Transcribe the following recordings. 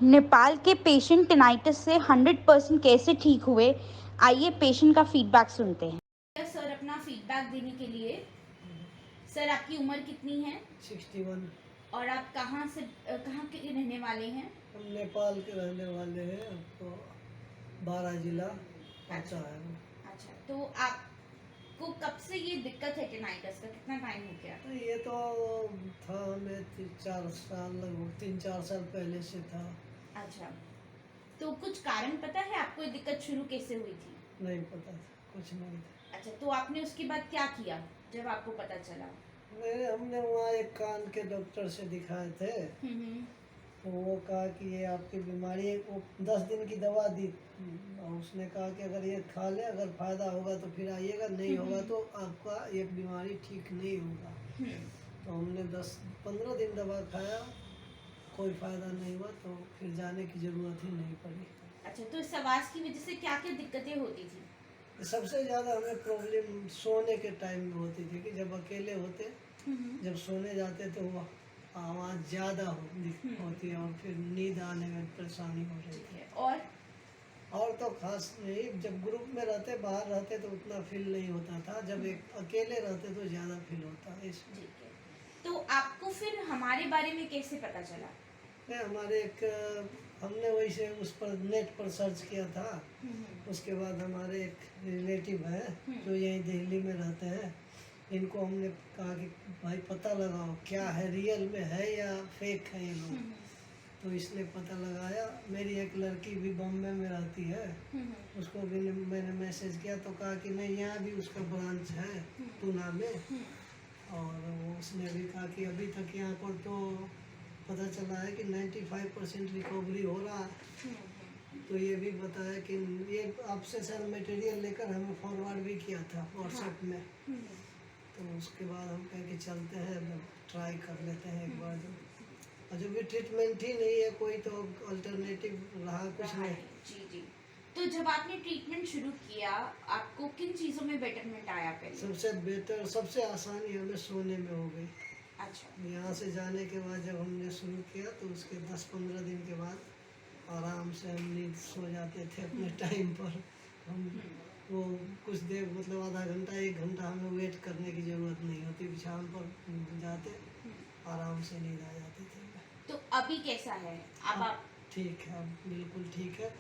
नेपाल के पेशेंट टिनाइटिस से 100% कैसे ठीक हुए, आइए पेशेंट का फीडबैक सुनते हैं। सर अपना फीडबैक देने के लिए। सर आपकी उम्र कितनी है? 61। और आप कहाँ के रहने वाले हैं? हम नेपाल के रहने वाले हैं। आपको 12 जिला आता है। अच्छा, तो आपको कब से ये दिक्कत है टिनाइटिस का, कितना टाइम हो गया? ये तो था हमें 3-4 साल, लगभग 3-4 साल पहले से था। अच्छा, तो कुछ कारण पता है आपको ये दिक्कत शुरू कैसे हुई थी? नहीं पता था, कुछ नहीं था। अच्छा, तो आपने उसके बाद क्या किया जब आपको पता चला? नहीं, हमने वहाँ एक कान के डॉक्टर से दिखाए थे। तो वो कहा कि ये आपकी बीमारी है। वो 10 दिन की दवा दी और उसने कहा कि अगर ये खा ले, अगर फ़ायदा होगा तो फिर आइएगा, नहीं होगा तो आपका ये बीमारी ठीक नहीं होगा। तो हमने 10-15 दिन दवा खाया, कोई फ़ायदा नहीं हुआ, तो फिर जाने की ज़रूरत ही नहीं पड़ी। अच्छा, तो इस आवाज़ की वजह से क्या क्या दिक्कतें होती थी? सबसे ज़्यादा हमें प्रॉब्लम सोने के टाइम में होती थी कि जब अकेले होते, जब सोने जाते तो वो आवाज़ ज़्यादा होती है और फिर नींद आने में परेशानी हो रही है। और तो खास नहीं, जब ग्रुप में रहते, बाहर रहते तो उतना फील नहीं होता था, जब एक अकेले रहते तो ज़्यादा फील होता है इसमें। तो आपको फिर हमारे बारे में कैसे पता चला? हमारे हमने वैसे उस पर नेट पर सर्च किया था। उसके बाद हमारे एक रिलेटिव है जो यहीं दिल्ली में रहते हैं, इनको हमने कहा कि भाई पता लगाओ क्या है, रियल में है या फेक है ये लोग। तो इसने पता लगाया। मेरी एक लड़की भी बॉम्बे में रहती है, उसको भी मैंने मैसेज किया तो कहा कि नहीं, यहाँ भी उसका ब्रांच है पूना में। और उसने भी कहा कि अभी तक यहाँ पर तो पता चला है कि 95% रिकवरी हो रहा है। तो ये भी बताया कि ये आपसे सर मटेरियल लेकर हमें फॉरवर्ड भी किया था व्हाट्सएप में। तो उसके बाद हम कहे कि चलते हैं, ट्राई कर लेते हैं एक बार। और जब भी ट्रीटमेंट ही नहीं है कोई, तो अल्टरनेटिव रहा कुछ नहीं। जी। तो जब आपने ट्रीटमेंट शुरू किया, आपको किन चीज़ों में बेटरमेंट आया पहले? सबसे बेटर, सबसे आसानी हमें सोने में हो गई। अच्छा। यहाँ से जाने के बाद जब हमने शुरू किया तो उसके 10-15 दिन के बाद आराम से हम नींद सो जाते थे अपने टाइम पर। हम वो कुछ देर, मतलब आधा घंटा 1 घंटा हमें वेट करने की ज़रूरत नहीं होती, बिछावन पर जाते, आराम से नींद आ जाती थी। तो अभी कैसा है? आप ठीक है, अब बिल्कुल ठीक है।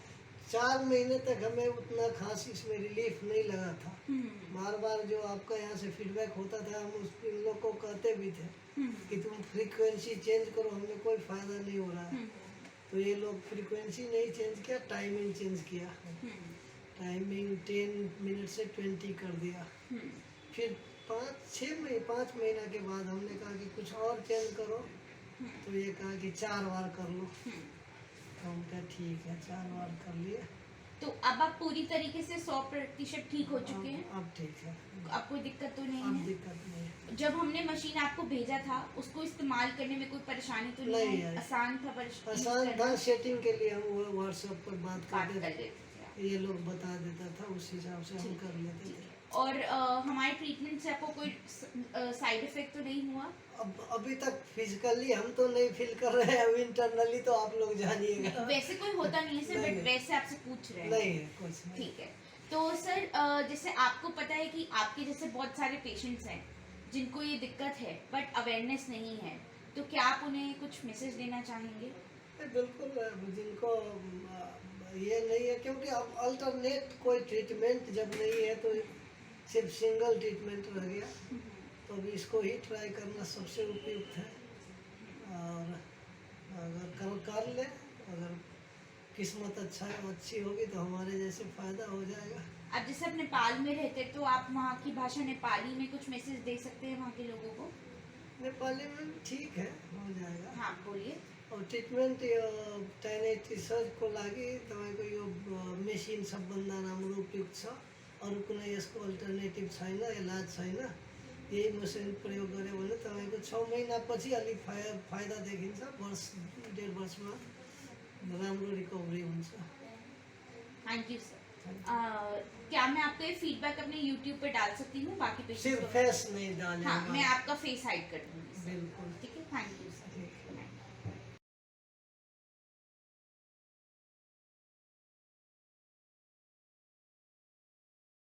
4 महीने तक हमें उतना खास इसमें रिलीफ नहीं लगा था। बार बार जो आपका यहाँ से फीडबैक होता था, हम इन लोग को कहते भी थे कि तुम फ्रीक्वेंसी चेंज करो, हमें कोई फ़ायदा नहीं हो रहा है। तो ये लोग फ्रीक्वेंसी नहीं चेंज किया, टाइमिंग चेंज किया। टाइमिंग 10 मिनट से 20 कर दिया। फिर 5 महीना के बाद हमने कहा कि कुछ और चेंज करो। तो ये कहा कि 4 बार कर लो। तो हम कहा ठीक है, 4 बार कर लिए। तो अब आप पूरी तरीके से 100% ठीक हो चुके हैं? अब ठीक है, अब कोई दिक्कत तो नहीं अब है? दिक्कत नहीं है। जब हमने मशीन आपको भेजा था, उसको इस्तेमाल करने में कोई परेशानी तो नहीं है? आसान था? आसान था। सेटिंग के लिए हम व्हाट्सएप पर बात करते थे, ये लोग बता देता था, उस हिसाब से हम कर लेते थे। और हमारे ट्रीटमेंट से आपको कोई साइड इफेक्ट तो नहीं हुआ? अब अभी तक फिजिकली हम तो नहीं फील कर रहे हैं, अब इंटरनली तो आप लोग जानिएगा। वैसे कोई होता नहीं है सर, बट वैसे आपसे पूछ रहे हैं। नहीं है, कुछ नहीं। ठीक है। तो सर जैसे आपको पता है कि आपके जैसे बहुत सारे पेशेंट्स हैं जिनको ये दिक्कत है बट अवेयरनेस नहीं है, तो क्या आप उन्हें कुछ मैसेज देना चाहेंगे? बिल्कुल, जिनको ये नहीं है, क्योंकि अब अल्टरनेट कोई ट्रीटमेंट जब नहीं है तो सिर्फ सिंगल ट्रीटमेंट रह गया, तो अभी इसको ही ट्राई करना सबसे उपयुक्त है। और अगर कर ले, अगर किस्मत अच्छी होगी तो हमारे जैसे फ़ायदा हो जाएगा। अब जैसे आप नेपाल में रहते तो आप वहाँ की भाषा नेपाली में कुछ मैसेज दे सकते हैं वहाँ के लोगों को? नेपाली में ठीक है, हो जाएगा। हाँ बोलिए। और ट्रिटमेन्ट टाइनेटिसको लागि तपाईँको यो मेसिन सबभन्दा राम्रो उपयुक्त छ। अरू कुनै यसको अल्टरनेटिभ छैन, इलाज छैन। यही मेसिन प्रयोग गर्यो भने तपाईँको 6 महिनापछि अलिक फाइदा देखिन्छ, वर्ष 1.5 वर्षमा राम्रो रिकभरी हुन्छ। Thank you sir. क्या मैं आपका ये फीडबैक अपने YouTube पे डाल सकती हूँ बाकी पेशेंट्स सिर्फ को? फेस नहीं डालेंगे। हाँ, मैं आपका फेस हाइड कर दूँगी। बिल्कुल। ठीक है, थैंक यू।